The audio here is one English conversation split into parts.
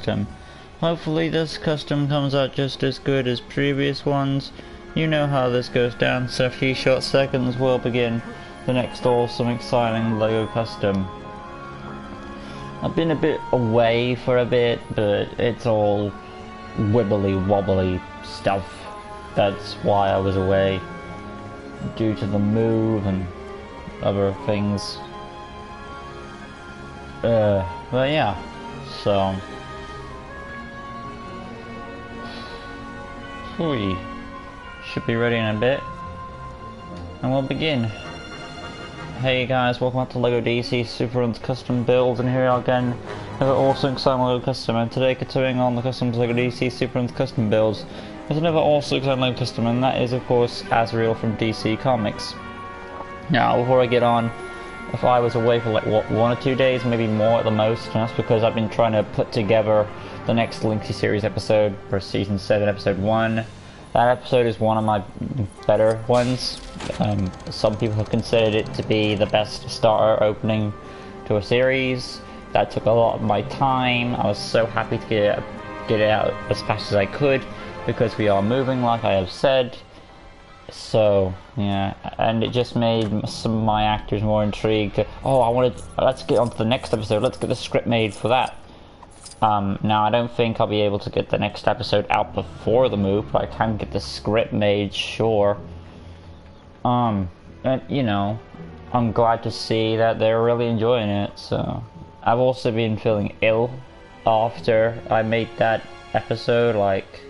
custom. Hopefully this custom comes out just as good as previous ones. You know how this goes down, so a few short seconds will begin the next awesome exciting LEGO custom. I've been a bit away for a bit, but it's all wibbly wobbly stuff. That's why I was away, due to the move and other things. But yeah, so we should be ready in a bit, and we'll begin. Hey guys, welcome back to LEGO DC Super Runs Custom Builds, and here again another awesome exciting LEGO custom. And today, continuing on the customs LEGO DC Super Runs Custom Builds, there's another awesome exciting LEGO custom, and that is of course Azrael from DC Comics. Now, before I get on, if I was away for like what, 1 or 2 days, maybe more at the most, and that's because I've been trying to put together the next Linksy series episode for season 7, episode 1. That episode is one of my better ones. Some people have considered it to be the best starter opening to a series. That took a lot of my time. I was so happy to get it out as fast as I could, because we are moving like I have said. So yeah, and it just made some of my actors more intrigued. Let's get on to the next episode. Let's get the script made for that. Now I don't think I'll be able to get the next episode out before the move, but I can get the script made, sure. And you know, I'm glad to see that they're really enjoying it. So I've also been feeling ill after I made that episode, like,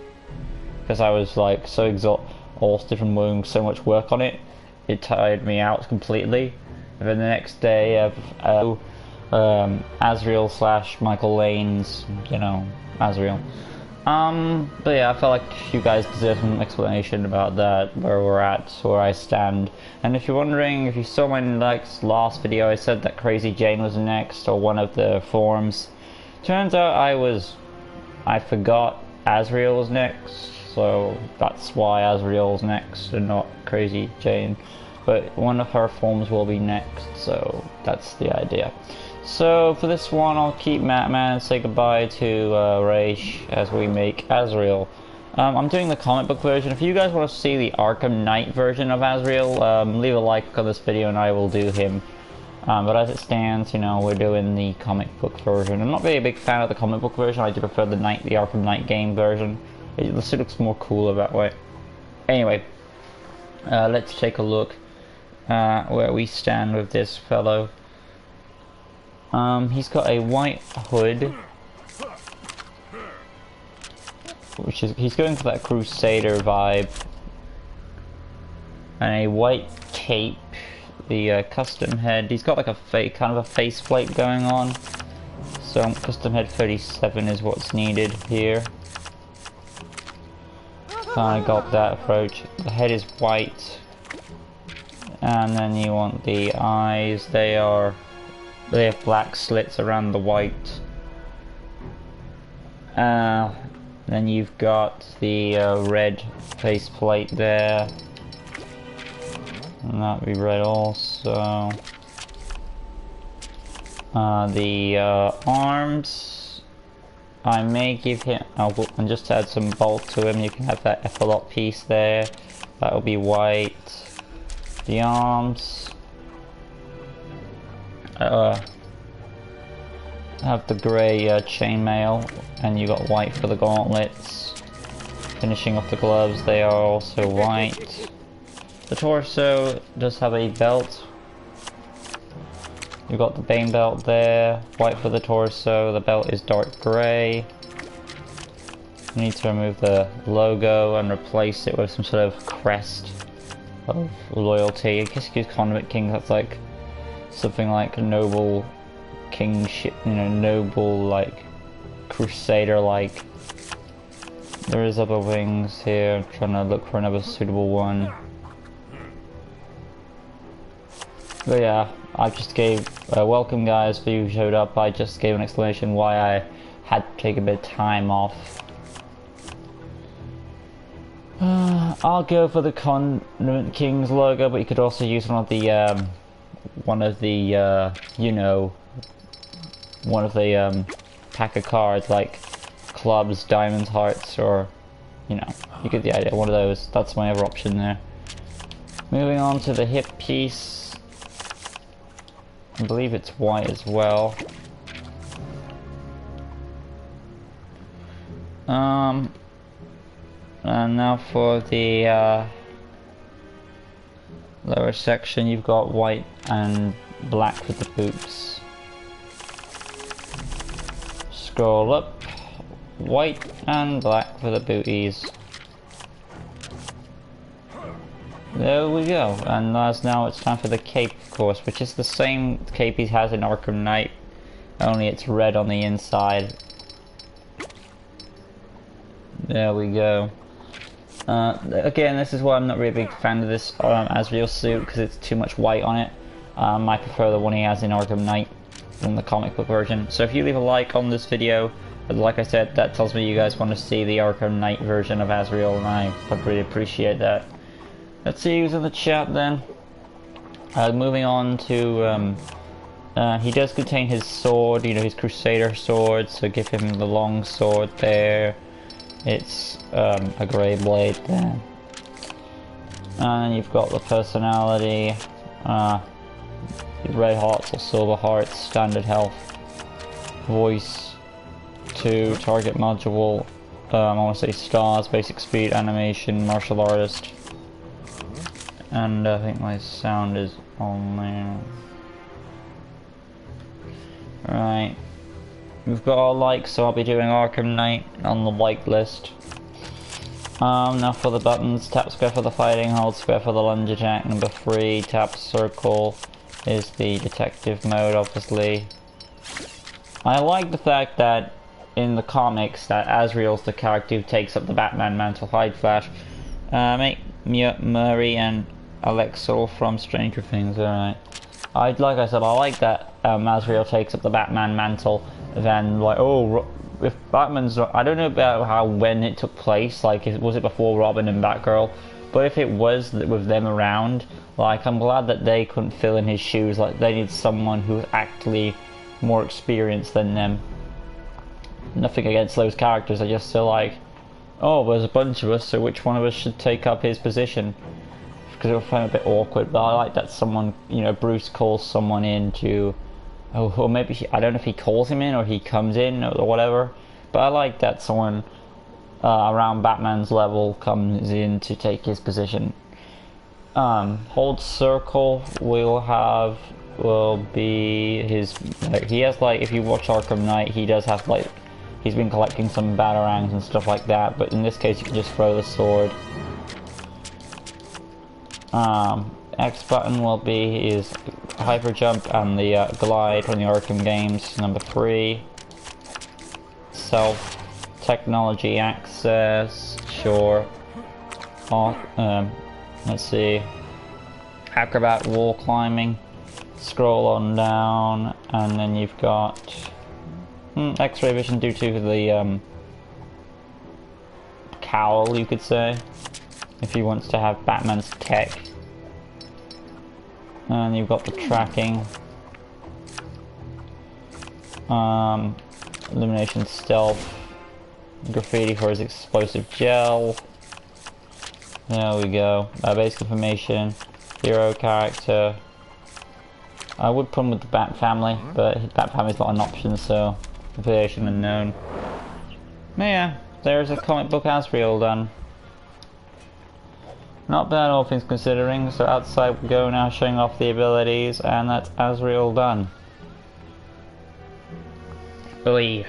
because I was like so exhausted, all different doing so much work on it. It tired me out completely. And then the next day Azrael / Michael Lane's, you know, Azrael. But yeah, I felt like you guys deserve some explanation about that, where we're at, where I stand. And if you're wondering, if you saw my last video, I said that Crazy Jane was next, or one of the forms. Turns out I forgot Azrael was next, so that's why Azrael's next and not Crazy Jane. But one of her forms will be next, so that's the idea. So for this one, I'll keep Matman and say goodbye to Raish as we make Azrael. I'm doing the comic book version. If you guys want to see the Arkham Knight version of Azrael, leave a like on this video and I will do him. But as it stands, you know, we're doing the comic book version. I'm not really a big fan of the comic book version. I do prefer the Arkham Knight game version. It looks more cooler that way. Anyway, let's take a look where we stand with this fellow. He's got a white hood, which is, he's going for that Crusader vibe, and a white cape, the custom head. He's got like a kind of a faceplate going on, so custom head 37 is what's needed here. Kinda got that approach. The head is white, and then you want the eyes. They have black slits around the white. Then you've got the red faceplate there, and that'll be red also. The arms, I may give him, and just add some bolt to him. You can have that epaulet piece there, that'll be white. The arms, have the grey chainmail, and you got white for the gauntlets. Finishing off the gloves, they are also white. The torso does have a belt. You've got the Bane belt there, white for the torso. The belt is dark grey. You need to remove the logo and replace it with some sort of crest of loyalty. I guess you could Condiment King, that's like something like a noble kingship, you know, noble, like Crusader like. There is other wings here. I'm trying to look for another suitable one. But yeah, I just gave welcome guys for you who showed up. I just gave an explanation why I had to take a bit of time off. I'll go for the Condiment King's logo, but you could also use one of the you know, one of the pack of cards, like clubs, diamonds, hearts, or, you know, you get the idea, one of those. That's my other option there. Moving on to the hip piece. I believe it's white as well. And now for the lower section, you've got white and black for the boots. Scroll up, white and black for the booties. There we go, and now it's time for the cape, of course, which is the same cape he has in Arkham Knight, only it's red on the inside. There we go. Again, this is why I'm not really a big fan of this Azrael suit, because it's too much white on it. I prefer the one he has in Arkham Knight than the comic book version. So if you leave a like on this video, like I said, that tells me you guys want to see the Arkham Knight version of Azrael, and I'd really appreciate that. Let's see who's in the chat then. Moving on to, he does contain his sword, you know, his Crusader sword, so give him the long sword there. It's a grey blade there. And you've got the personality, red hearts or silver hearts, standard health, voice, 2, target module, I want to say stars, basic speed, animation, martial artist. And I think my sound is on there. Right. We've got our likes, so I'll be doing Arkham Knight on the like list. Now for the buttons, tap square for the fighting, hold square for the lunge attack. Number 3, tap circle is the detective mode, obviously. I like the fact that in the comics that Azrael's the character who takes up the Batman mantle. Hide Flash. Murray and Alexel from Stranger Things, alright. Like I said, I like that Azrael takes up the Batman mantle, then like, oh, if Batman's, I don't know about when it took place, like, was it before Robin and Batgirl, but if it was with them around, like, I'm glad that they couldn't fill in his shoes, like, they need someone who's actually more experienced than them. Nothing against those characters, I just feel like, oh, there's a bunch of us, so which one of us should take up his position? Because it would find a bit awkward, but I like that someone, you know, Bruce calls someone in to, or maybe, I don't know if he calls him in or he comes in or whatever, but I like that someone around Batman's level comes in to take his position. Hold circle will be his, like, he has, like, if you watch Arkham Knight, he does have, like, he's been collecting some batarangs and stuff like that, but in this case you can just throw the sword. X button will be his hyper jump and the glide from the Arkham games. Number 3, self technology access, sure. Let's see, acrobat wall climbing, scroll on down, and then you've got X-ray vision due to the cowl, you could say, if he wants to have Batman's tech. And you've got the tracking, illumination, stealth, graffiti for his explosive gel. There we go. Basic information, hero character. I would put him with the Bat family, but Bat family's not an option, so affiliation unknown. But yeah, there's a comic book Azrael done. Not bad, all things considering. So outside we go now, showing off the abilities, and that's Azrael done. Oi.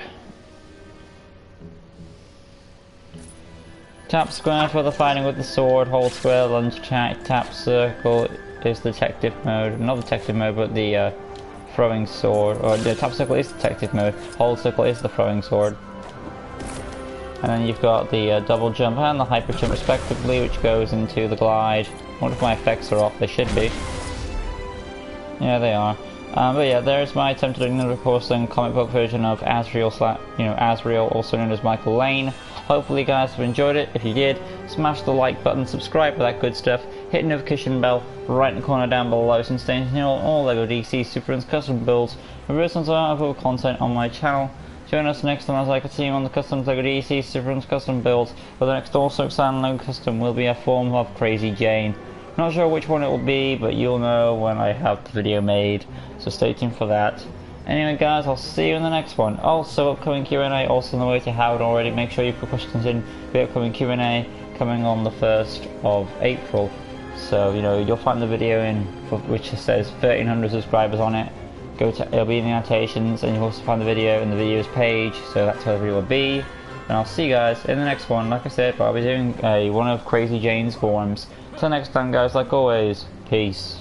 Tap square for the fighting with the sword, hold square, lunge attack, tap circle is detective mode. Not detective mode, but the throwing sword. Or the tap circle is detective mode, hold circle is the throwing sword. And then you've got the double jump and the hyper jump respectively, which goes into the glide. I wonder if my effects are off, they should be. Yeah, they are. But yeah, there's my attempt at another course and comic book version of Azrael, Azrael, also known as Michael Lane. Hopefully you guys have enjoyed it. If you did, smash the like button, subscribe for that good stuff, hit the notification bell right in the corner down below so you stay in all LEGO DC Super and custom builds, reverse and other content on my channel. Join us next time as I continue on the Customs LEGO DC Super Runs custom builds, where the next also exciting LEGO custom will be a form of Crazy Jane. Not sure which one it will be, but you'll know when I have the video made, so stay tuned for that. Anyway guys, I'll see you in the next one. Also, upcoming Q&A, also on the way to Howard already. Make sure you put questions in for the upcoming Q&A coming on the 1st of April. So, you know, you'll find the video in which says 1300 subscribers on it. It'll be in the annotations, and you'll also find the video in the videos page, so that's where the video will be. And I'll see you guys in the next one. Like I said, I'll be doing one of Crazy Jane's forms. Till next time guys, like always, peace.